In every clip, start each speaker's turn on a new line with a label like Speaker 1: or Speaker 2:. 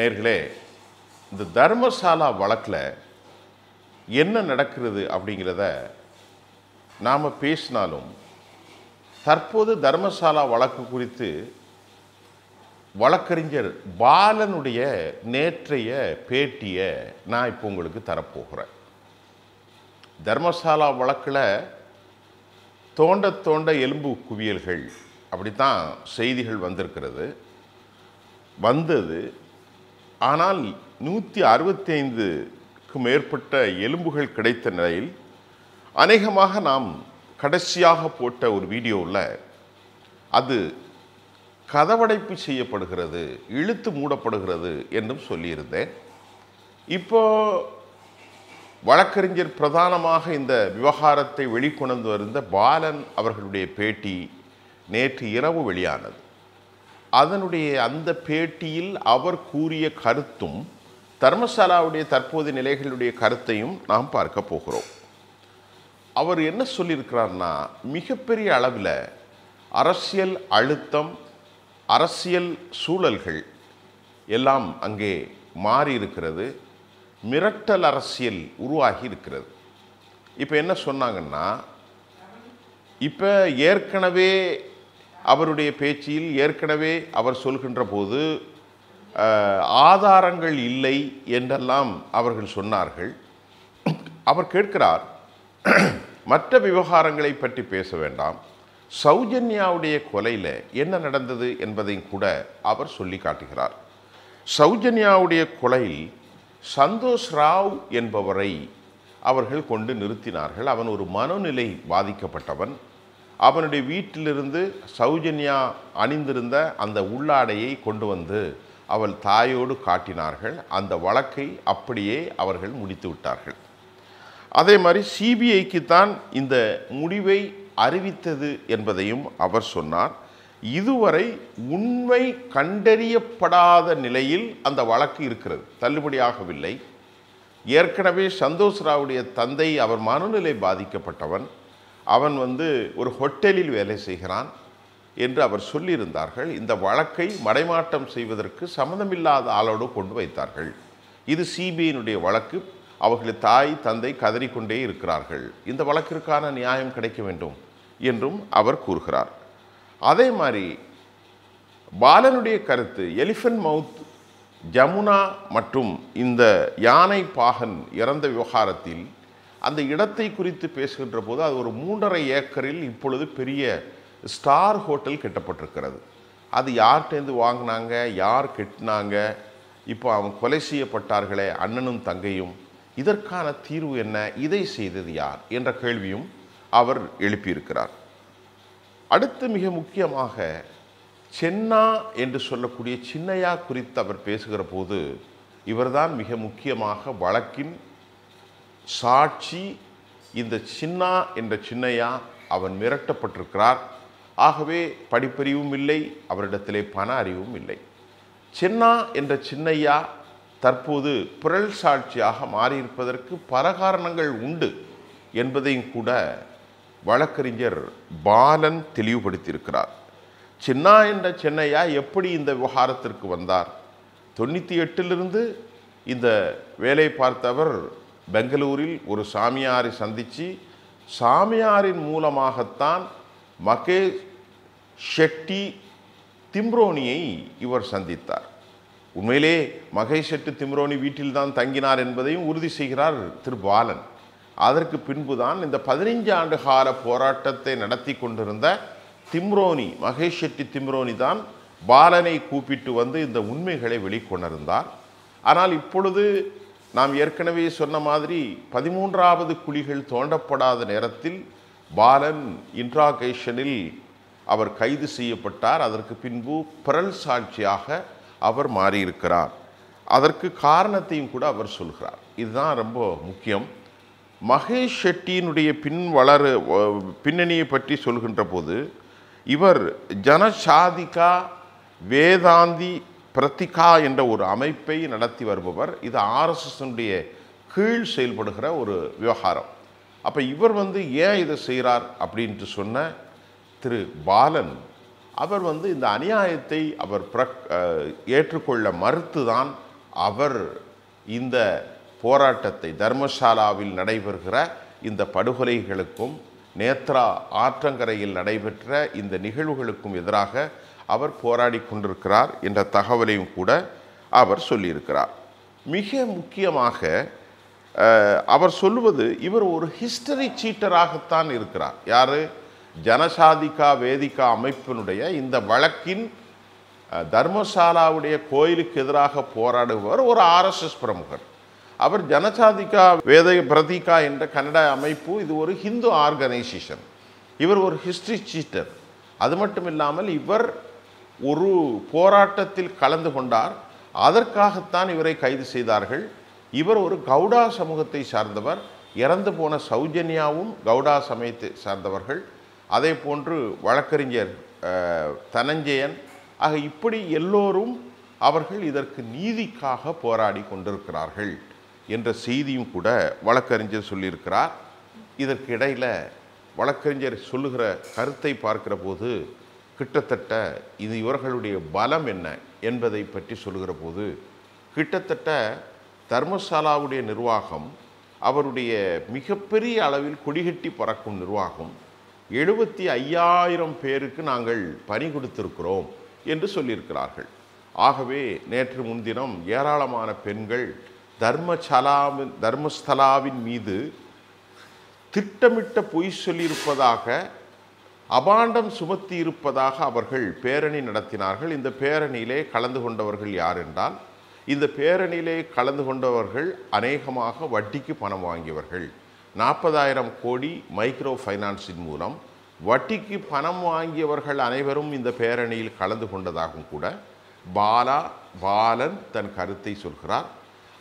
Speaker 1: நேயர்களே, இந்த தர்மசாலா வழக்கில் என்ன நடக்கிறது அப்படிங்கிறத நாம் பேசினாலும், தற்போது தர்மசாலா வழக்கு குறித்து வழக்கறிஞர் பாலனுடைய நேற்றைய பேட்டியை நான் இப்போ உங்களுக்கு தரப்போகிறேன். தர்மசாலா வழக்கில் தோண்ட தோண்ட எலும்பு குவியல்கள் அப்படித்தான் செய்திகள் வந்தது. ஆனால் 165க்கு மேற்பட்ட எலும்புகள் கிடைத்த நிலையில் அநேகமாக நாம் கடைசியாக போட்ட ஒரு வீடியோவில் அது கதவடைப்பு செய்யப்படுகிறது, இழுத்து மூடப்படுகிறது என்றும் சொல்லியிருந்தேன். இப்போ வழக்கறிஞர் பிரதானமாக இந்த விவகாரத்தை வெளிக்கொண்டு வந்த பாலன் அவர்களுடைய பேட்டி நேற்று இரவு வெளியானது. அதனுடைய அந்த பேட்டியில் அவர் கூறிய கருத்தும் தர்மசாலாவுடைய தற்போதைய நிலைகளுடைய கருத்தையும் நாம் பார்க்க போகிறோம். அவர் என்ன சொல்லியிருக்கிறார்னா, மிகப்பெரிய அளவில் அரசியல் அழுத்தம், அரசியல் சூழல்கள் எல்லாம் அங்கே மாறி இருக்கிறது, மிரட்டல் அரசியல் உருவாகி இருக்கிறது. இப்போ என்ன சொன்னாங்கன்னா, இப்போ ஏற்கனவே அவருடைய பேச்சில் ஏற்கனவே அவர் சொல்கின்ற போது ஆதாரங்கள் இல்லை என்றெல்லாம் அவர்கள் சொன்னார்கள். அவர் கேட்கிறார், மற்ற விவகாரங்களை பற்றி பேச வேண்டாம், சௌஜன்யாவுடைய கொலையில் என்ன நடந்தது என்பதையும் கூட அவர் சொல்லி காட்டுகிறார். சௌஜன்யாவுடைய கொலையில் சந்தோஷ் ராவ் என்பவரை அவர்கள் கொண்டு நிறுத்தினார்கள். அவன் ஒரு மனநிலை பாதிக்கப்பட்டவன். அவனுடைய வீட்டிலிருந்து சௌஜன்யா அணிந்திருந்த அந்த உள்ளாடையை கொண்டு வந்து அவள் தாயோடு காட்டினார்கள். அந்த வழக்கை அப்படியே அவர்கள் முடித்து விட்டார்கள். அதே மாதிரி சிபிஐக்கு தான் இந்த முடிவை அறிவித்தது என்பதையும் அவர் சொன்னார். இதுவரை உண்மை கண்டறியப்படாத நிலையில் அந்த வழக்கு இருக்கிறது, தள்ளுபடியாகவில்லை. ஏற்கனவே சந்தோஷ் ராவுடைய தந்தை அவர் மனநிலை பாதிக்கப்பட்டவன், அவன் ஒரு ஹோட்டலில் வேலை செய்கிறான் என்று அவர் சொல்லியிருந்தார்கள். இந்த வழக்கை மடைமாற்றம் செய்வதற்கு சம்மந்தமில்லாத ஆளோடு கொண்டு வைத்தார்கள். இது சிபிஐனுடைய வழக்கு. அவர்கள் தாய் தந்தை கதறிக்கொண்டே இருக்கிறார்கள். இந்த வழக்கிற்கான நியாயம் கிடைக்க வேண்டும் என்றும் அவர் கூறுகிறார். அதே மாதிரி பாலனுடைய கருத்து, எலிஃபண்ட் மவுத், ஜமுனா மற்றும் இந்த யானை பாகன் இறந்த விவகாரத்தில் அந்த இடத்தை குறித்து பேசுகின்ற போது அது ஒரு 3.5 ஏக்கரில் இப்பொழுது பெரிய ஸ்டார் ஹோட்டல் கட்டப்பட்டிருக்கிறது. அது யார்கிட்டேருந்து வாங்கினாங்க, யார் கட்டினாங்க, இப்போ அவங்க கொலை செய்யப்பட்டார்களே அண்ணனும் தங்கையும், இதற்கான தீர்வு என்ன, இதை செய்தது யார் என்ற கேள்வியும் அவர் எழுப்பியிருக்கிறார். அடுத்து மிக முக்கியமாக சென்னா என்று சொல்லக்கூடிய சின்னையா குறித்து அவர் பேசுகிற போது, இவர்தான் மிக முக்கியமாக வழக்கின் சாட்சி. இந்த சின்னா என்ற சின்னையா அவன் மிரட்டப்பட்டிருக்கிறார். ஆகவே படிப்பறிவும் இல்லை, அவரிடத்திலே பண அறிவும் இல்லை. சின்னா என்ற சின்னையா தற்போது புரள் சாட்சியாக மாறியிருப்பதற்கு பல காரணங்கள் உண்டு என்பதையும் கூட வழக்கறிஞர் பாலன் தெளிவுபடுத்தியிருக்கிறார். சின்னா என்ற சின்னையா எப்படி இந்த விவகாரத்திற்கு வந்தார்? 98லிருந்து இந்த வேலை பார்த்தவர் பெங்களூரில் ஒரு சாமியாரை சந்தித்து, சாமியாரின் மூலமாகத்தான் மகேஷ் ஷெட்டி திம்ரோனியை இவர் சந்தித்தார். உண்மையிலே மகேஷ் ஷெட்டி திம்ரோனி வீட்டில்தான் தங்கினார் என்பதையும் உறுதி செய்கிறார் திரு பாலன். அதற்கு பின்புதான் இந்த 15 ஆண்டு கால போராட்டத்தை நடத்தி கொண்டிருந்த திம்ரோனி, மகேஷ் ஷெட்டி திம்ரோனி தான் பாலனை கூப்பிட்டு வந்து இந்த உண்மைகளை வெளிக்கொண்டிருந்தார். ஆனால் இப்பொழுது நாம் ஏற்கனவே சொன்ன மாதிரி 13வது குழிகள் தோண்டப்படாத நேரத்தில் பாலன் இன்ட்ராகேஷனில் அவர் கைது செய்யப்பட்டார். அதற்கு பின்பு பிறல் சாட்சியாக அவர் மாறியிருக்கிறார். அதற்கு காரணத்தையும் கூட அவர் சொல்கிறார். இதுதான் ரொம்ப முக்கியம். மகேஷ் ஷெட்டியினுடைய பின்னணியை பற்றி சொல்கின்ற போது, இவர் ஜனசாதிகா வேதாந்தி பிரதிகா என்ற ஒரு அமைப்பை நடத்தி வருபவர். இது ஆர்எஸ்எஸ்னுடைய கீழ் செயல்படுகிற ஒரு விவகாரம். அப்போ இவர் ஏன் இதை செய்கிறார் அப்படின்ட்டு சொன்ன திரு பாலன், அவர் இந்த அநியாயத்தை அவர் ஏற்றுக்கொள்ள மறுத்துதான் அவர் இந்த போராட்டத்தை தர்மசாலாவில் நடைபெறுகிற இந்த படுகொலைகளுக்கும் நேத்ரா ஆற்றங்கரையில் நடைபெற்ற இந்த நிகழ்வுகளுக்கும் எதிராக அவர் போராடி கொண்டிருக்கிறார் என்ற தகவலையும் கூட அவர் சொல்லியிருக்கிறார். மிக முக்கியமாக அவர் சொல்லுவது, இவர் ஒரு ஹிஸ்டரி சீட்டராகத்தான் இருக்கிறார். யார்? ஜனசாதிகா வேதிகா அமைப்பினுடைய இந்த வழக்கின் தர்மசாலாவுடைய கோயிலுக்கு எதிராக போராடுபவர் ஒரு RSS பிரமுகர். அவர் ஜனசாதிகா வேத பிரதிகா என்ற கன்னட அமைப்பு, இது ஒரு ஹிந்து ஆர்கனைசேஷன். இவர் ஒரு ஹிஸ்டரி சீட்டர். அது மட்டும் இல்லாமல் இவர் ஒரு போராட்டத்தில் கலந்து கொண்டார். அதற்காகத்தான் இவரை கைது செய்தார்கள். இவர் ஒரு கவுடா சமூகத்தை சார்ந்தவர். இறந்து போன சௌஜன்யாவும் கவுடா சமயத்தை சார்ந்தவர்கள். அதே போன்று வழக்கறிஞர் தனஞ்சயன், ஆக இப்படி எல்லோரும் அவர்கள் இதற்கு நீதிக்காக போராடி கொண்டிருக்கிறார்கள் என்ற செய்தியும் கூட வழக்கறிஞர் சொல்லியிருக்கிறார். இதற்கு இடையில் வழக்கறிஞர் சொல்லுகிற கருத்தை பார்க்கிற போது கிட்டத்தட்ட இது இவர்களுடைய பலம் என்ன என்பதை பற்றி சொல்லுகிற போது கிட்டத்தட்ட தர்மசாலாவுடைய நிர்வாகம், அவருடைய மிகப்பெரிய அளவில் கொடிகட்டி பறக்கும் நிர்வாகம், 75,000 பேருக்கு நாங்கள் பணி கொடுத்திருக்கிறோம் என்று சொல்லியிருக்கிறார்கள். ஆகவே நேற்று முன்தினம் ஏராளமான பெண்கள் தர்மஸ்தலாவின் மீது திட்டமிட்ட பொய் சொல்லியிருப்பதாக, அபாண்டம் சுமத்தி இருப்பதாக அவர்கள் பேரணி நடத்தினார்கள். இந்த பேரணியிலே கலந்து கொண்டவர்கள் யார் என்றால், இந்த பேரணியிலே கலந்து கொண்டவர்கள் அநேகமாக வட்டிக்கு பணம் வாங்கியவர்கள். 40,000 கோடி மைக்ரோ ஃபைனான்ஸின் மூலம் வட்டிக்கு பணம் வாங்கியவர்கள் அனைவரும் இந்த பேரணியில் கலந்து கொண்டதாகவும் கூட பாலன் தன் கருத்தை சொல்கிறார்.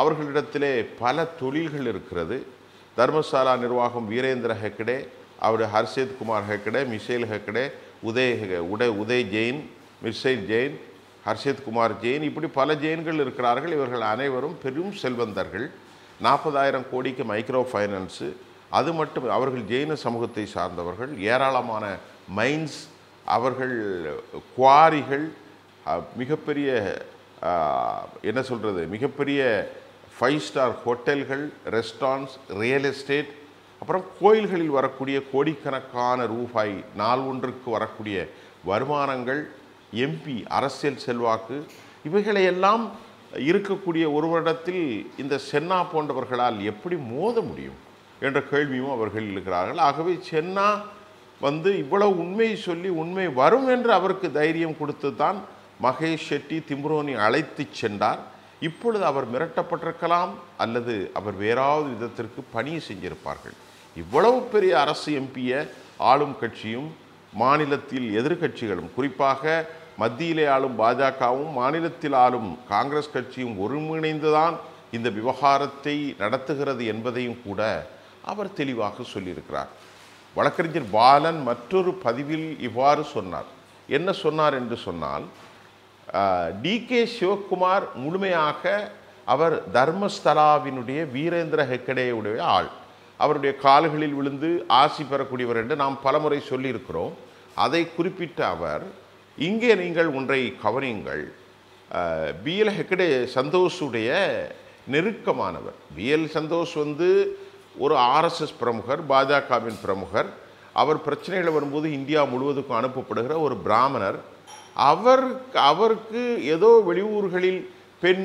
Speaker 1: அவர்களிடத்திலே பல தொழில்கள் இருக்கிறது. தர்மசாலா நிர்வாகம் வீரேந்திர ஹெக்டே, அவர் ஹர்ஷித் குமார் ஹெக்டே, மிஷேல் ஹெக்டே, உதய் ஜெயின், மிர்சைல் ஜெயின், ஹர்ஷித் குமார் ஜெயின், இப்படி பல ஜெயின்கள் இருக்கிறார்கள். இவர்கள் அனைவரும் பெரும் செல்வந்தர்கள். 40,000 கோடிக்கு மைக்ரோ ஃபைனான்ஸு. அது மட்டும், அவர்கள் ஜெயின சமூகத்தை சார்ந்தவர்கள். ஏராளமான மைன்ஸ், அவர்கள் குவாரிகள், மிகப்பெரிய என்ன சொல்கிறது, மிகப்பெரிய 5 ஸ்டார் ஹோட்டல்கள், ரெஸ்டாரண்ட்ஸ், ரியல் எஸ்டேட், அப்புறம் கோயில்களில் வரக்கூடிய கோடிக்கணக்கான ரூபாய் நாள் ஒன்றுக்கு வரக்கூடிய வருமானங்கள், MP அரசியல் செல்வாக்கு, இவைகளையெல்லாம் இருக்கக்கூடிய ஒரு வருடத்தில் இந்த சென்னா போன்றவர்களால் எப்படி மோத முடியும் என்ற கேள்வியும் அவர்கள் இருக்கிறார்கள். ஆகவே சென்னா இவ்வளவு உண்மையை சொல்லி உண்மை வரும் என்று அவருக்கு தைரியம் கொடுத்து தான் மகேஷ் ஷெட்டி திம்ரோனி அழைத்து சென்றார். இப்பொழுது அவர் மிரட்டப்பட்டிருக்கலாம், அல்லது அவர் வேறாவது விதத்திற்கு பணி செஞ்சிருப்பார்கள். இவ்வளவு பெரிய அரசு எம்பியை ஆளும் கட்சியும் மாநிலத்தில் எதிர்கட்சிகளும், குறிப்பாக மத்தியிலே ஆளும் பாஜகவும் மாநிலத்தில் ஆளும் காங்கிரஸ் கட்சியும் ஒருங்கிணைந்துதான் இந்த விவகாரத்தை நடத்துகிறது என்பதையும் கூட அவர் தெளிவாக சொல்லியிருக்கிறார். வழக்கறிஞர் பாலன் மற்றொரு பதிவில் இவ்வாறு சொன்னார். என்ன சொன்னார் என்று சொன்னால், DK சிவகுமார் முழுமையாக அவர் தர்மஸ்தலாவினுடைய வீரேந்திர ஹெக்கடேயுடைய ஆள், அவருடைய கால்களில் விழுந்து ஆசி பெறக்கூடியவர் என்று நாம் பலமுறை சொல்லியிருக்கிறோம். அதை குறிப்பிட்ட அவர், இங்கே நீங்கள் ஒன்றை கவனியுங்கள், BL ஹெக்கடே சந்தோஷுடைய நெருக்கமானவர். BL சந்தோஷ் ஒரு RSS பிரமுகர், பாஜகவின் பிரமுகர். அவர் பிரச்சனைகள் வரும்போது இந்தியா முழுவதுக்கும் அனுப்பப்படுகிற ஒரு பிராமணர். அவருக்கு ஏதோ வெளியூர்களில் பெண்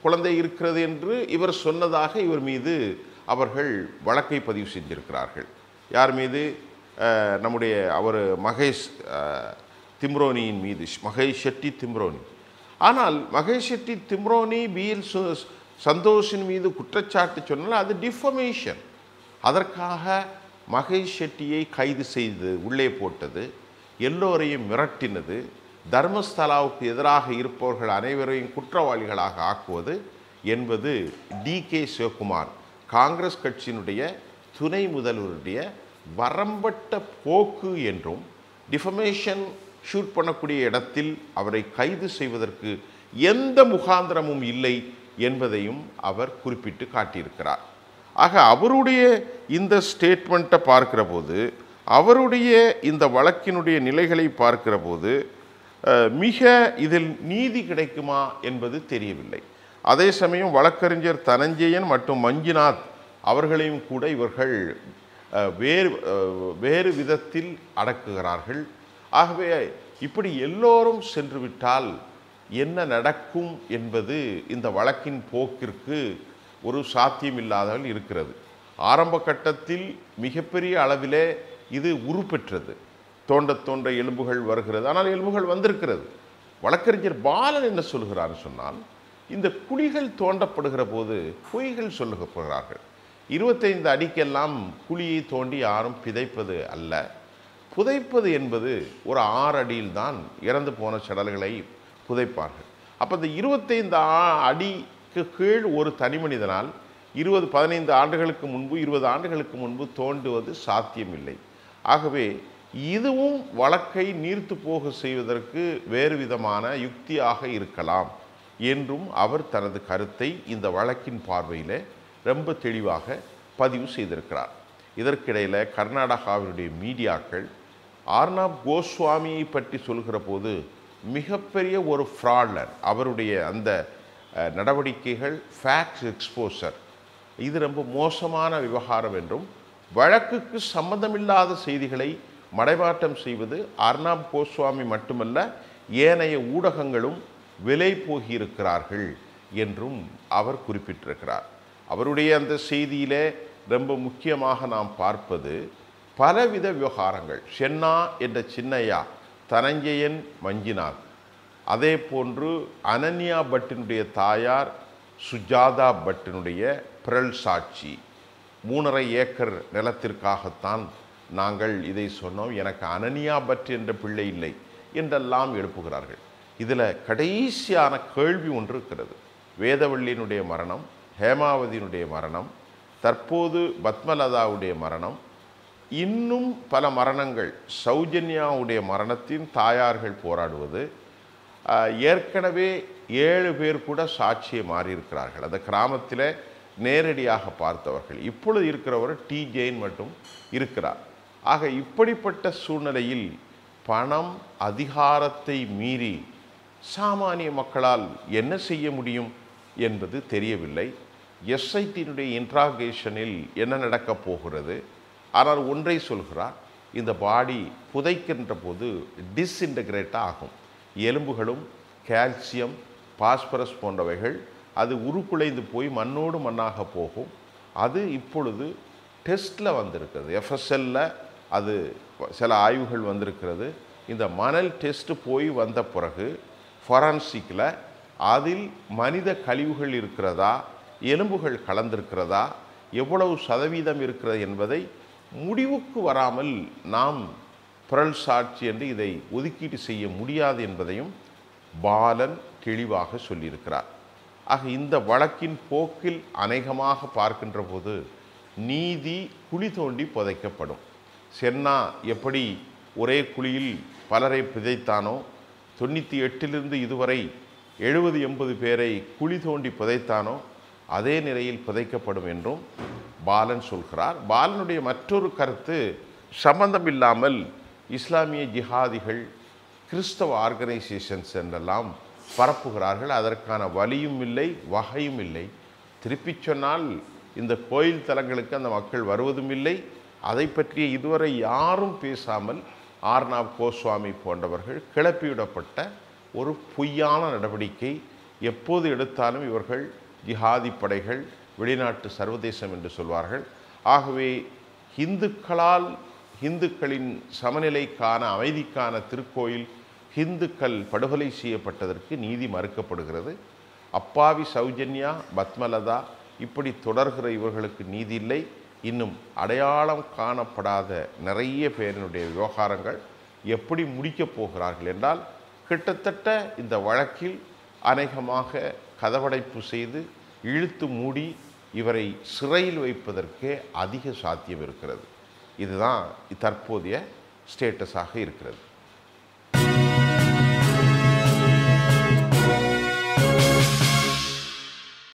Speaker 1: குழந்தை இருக்கிறது என்று இவர் சொன்னதாக இவர் மீது அவர்கள் வழக்கை பதிவு செஞ்சிருக்கிறார்கள். யார் மீது? நம்முடைய அவர் மகேஷ் திம்ரோனியின் மீது, மகேஷ் ஷெட்டி திம்ரோனி. ஆனால் மகேஷ் ஷெட்டி திம்ரோனி BL சந்தோஷின் மீது குற்றச்சாட்டு சொன்னால் அது டிஃபமேஷன். அதற்காக மகேஷ் ஷெட்டியை கைது செய்து உள்ளே போட்டது, எல்லோரையும் மிரட்டினது, தர்மஸ்தலாவுக்கு எதிராக இருப்பவர்கள் அனைவரையும் குற்றவாளிகளாக ஆக்குவது என்பது DK சிவகுமார் காங்கிரஸ் கட்சியினுடைய துணை முதல்வருடைய வரம்பட்ட போக்கு என்றும், டிஃபமேஷன் ஷூட் பண்ணக்கூடிய இடத்தில் அவரை கைது செய்வதற்கு எந்த முகாந்திரமும் இல்லை என்பதையும் அவர் குறிப்பிட்டு காட்டியிருக்கிறார். ஆக அவருடைய இந்த ஸ்டேட்மெண்ட்டை பார்க்கிற போது, அவருடைய இந்த வழக்கினுடைய நிலைகளை பார்க்கிற போது மிக இதில் நீதி கிடைக்குமா என்பது தெரியவில்லை. அதே சமயம் வழக்கறிஞர் தனஞ்சயன் மற்றும் மஞ்சுநாத் அவர்களையும் கூட இவர்கள் வேறு விதத்தில் அடக்குகிறார்கள். ஆகவே இப்படி எல்லோரும் சென்று விட்டால் என்ன நடக்கும் என்பது இந்த வழக்கின் போக்கிற்கு ஒரு சாத்தியமில்லாதவள் இருக்கிறது. ஆரம்ப கட்டத்தில் மிகப்பெரிய அளவிலே இது உருப்பெற்றது. தோண்ட எலும்புகள் வருகிறது. ஆனால் எலும்புகள் வந்திருக்கிறது. வழக்கறிஞர் பாலன் என்ன சொல்கிறார் சொன்னால், இந்த குழிகள் தோண்டப்படுகிற போது பொய்கள் சொல்லுகிறார்கள். 25 அடிக்கெல்லாம் குழியை தோண்டி யாரும் பிதைப்பது அல்ல. புதைப்பது என்பது ஒரு 6 அடியில்தான் இறந்து போன சடல்களை புதைப்பார்கள். அப்போ இந்த 25 அடிக்கு கீழ் ஒரு தனி மனிதனால் 15 ஆண்டுகளுக்கு முன்பு 20 ஆண்டுகளுக்கு முன்பு தோண்டுவது சாத்தியமில்லை. ஆகவே இதுவும் வழக்கை நீர்த்து போக செய்வதற்கு வேறு விதமான யுக்தியாக இருக்கலாம் என்றும் அவர் தனது கருத்தை இந்த வழக்கின் பார்வையில் ரொம்ப தெளிவாக பதிவு செய்திருக்கிறார். இதற்கிடையில் கர்நாடகாவினுடைய மீடியாக்கள் ஆர்னாப் கோஸ்வாமியை பற்றி சொல்கிற போது மிகப்பெரிய ஒரு ஃப்ராட்லர், அவருடைய அந்த நடவடிக்கைகள் ஃபேக்ட்ஸ் எக்ஸ்போசர், இது ரொம்ப மோசமான விவகாரம் என்றும் வழக்குக்கு சம்பந்தமில்லாத செய்திகளை மடைமாற்றம் செய்வது அர்னாப் கோஸ்வாமி மட்டுமல்ல ஏனைய ஊடகங்களும் விலை போகியிருக்கிறார்கள் என்றும் அவர் குறிப்பிட்டிருக்கிறார். அவருடைய அந்த செய்தியிலே ரொம்ப முக்கியமாக நாம் பார்ப்பது பலவித விவகாரங்கள். சென்னா என்ற சின்னையா, தனஞ்சயன் மஞ்சுநாத், அதே போன்று அனன்யா பட்டினுடைய தாயார் சுஜாதா பட்டினுடைய பிறல் சாட்சி, 3.5 ஏக்கர் நிலத்திற்காகத்தான் நாங்கள் இதை சொன்னோம், எனக்கு அனன்யா பட் என்ற பிள்ளை இல்லை என்றெல்லாம் எழுப்புகிறார்கள். இதில் கடைசியான கேள்வி ஒன்று இருக்கிறது. வேதவள்ளியினுடைய மரணம், ஹேமாவதியினுடைய மரணம், தற்போது பத்மலதாவுடைய மரணம், இன்னும் பல மரணங்கள், சௌஜன்யாவுடைய மரணத்தின் தாயார்கள் போராடுவது, ஏற்கனவே 7 பேர் கூட சாட்சியை மாறியிருக்கிறார்கள். அந்த கிராமத்தில் நேரடியாக பார்த்தவர்கள். இப்பொழுது இருக்கிறவர் டி ஜெயின் மட்டும் இருக்கிறார். ஆக இப்படிப்பட்ட சூழ்நிலையில் பணம் அதிகாரத்தை மீறி சாமானிய மக்களால் என்ன செய்ய முடியும் என்பது தெரியவில்லை. எஸ்ஐடியினுடைய இன்ட்ராகேஷனில் என்ன நடக்கப் போகிறது? ஆனால் ஒன்றை சொல்கிறார், இந்த பாடி புதைக்கின்ற போது டிஸ்இன்டகிரேட் ஆகும். எலும்புகளும் கால்சியம், பாஸ்பரஸ் போன்றவைகள் அது உருக்குலைந்து போய் மண்ணோடு மண்ணாக போகும். அது இப்பொழுது டெஸ்ட்டில் வந்திருக்கிறது. எஃப்எஸ்எல்ல அது சில ஆய்வுகள் வந்திருக்கிறது. இந்த மணல் டெஸ்ட்டு போய் வந்த பிறகு ஃபொரன்சிக்கில் அதில் மனித கழிவுகள் இருக்கிறதா, எலும்புகள் கலந்திருக்கிறதா, எவ்வளவு சதவீதம் இருக்கிறது என்பதை முடிவுக்கு வராமல் நாம் பிறல் சாட்சி என்று இதை ஒதுக்கீடு செய்ய முடியாது என்பதையும் பாலன் தெளிவாக சொல்லியிருக்கிறார். ஆக இந்த வழக்கின் போக்கில் அநேகமாக பார்க்கின்ற போது நீதி குழி தோண்டி புதைக்கப்படும். சென்னா எப்படி ஒரே குழியில் பலரை புதைத்தானோ, 98லிருந்து இதுவரை 70-80 பேரை குழி தோண்டி புதைத்தானோ அதே நிலையில் புதைக்கப்படும் என்றும் பாலன் சொல்கிறார். பாலனுடைய மற்றொரு கருத்து சம்பந்தமில்லாமல் இஸ்லாமிய ஜிஹாதிகள், கிறிஸ்தவ ஆர்கனைசேஷன்ஸ் என்றெல்லாம் பரப்புகிறார்கள். அதற்கான வழியும் இல்லை, வகையும் இல்லை. திருப்பி சொன்னால் இந்த கோயில் தலங்களுக்கு அந்த மக்கள் வருவதும் இல்லை. அதை பற்றிய இதுவரை யாரும் பேசாமல் ஆர்னாப் கோஸ்வாமி போன்றவர்கள் கிளப்பிவிடப்பட்ட ஒரு பொய்யான நடவடிக்கை. எப்போது எடுத்தாலும் இவர்கள் ஜிஹாதி படைகள், வெளிநாட்டு சர்வதேசம் என்று சொல்வார்கள். ஆகவே இந்துக்களின் சமநிலைக்கான, அமைதிக்கான திருக்கோயில் இந்துக்கள் படுகொலை செய்யப்பட்டதற்கு நீதி மறுக்கப்படுகிறது. அப்பாவி சௌஜன்யா, பத்மலதா இப்படி தொடர்கிற இவர்களுக்கு நீதி இல்லை. இன்னும் அடையாளம் காணப்படாத நிறைய பேரினுடைய விவகாரங்கள் எப்படி முடிக்கப் போகிறார்கள் என்றால், கிட்டத்தட்ட இந்த வழக்கில் அநேகமாக கதவடைப்பு செய்து இழுத்து மூடி இவரை சிறையில் வைப்பதற்கே அதிக சாத்தியம் இருக்கிறது. இதுதான் தற்போதைய ஸ்டேட்டஸாக இருக்கிறது.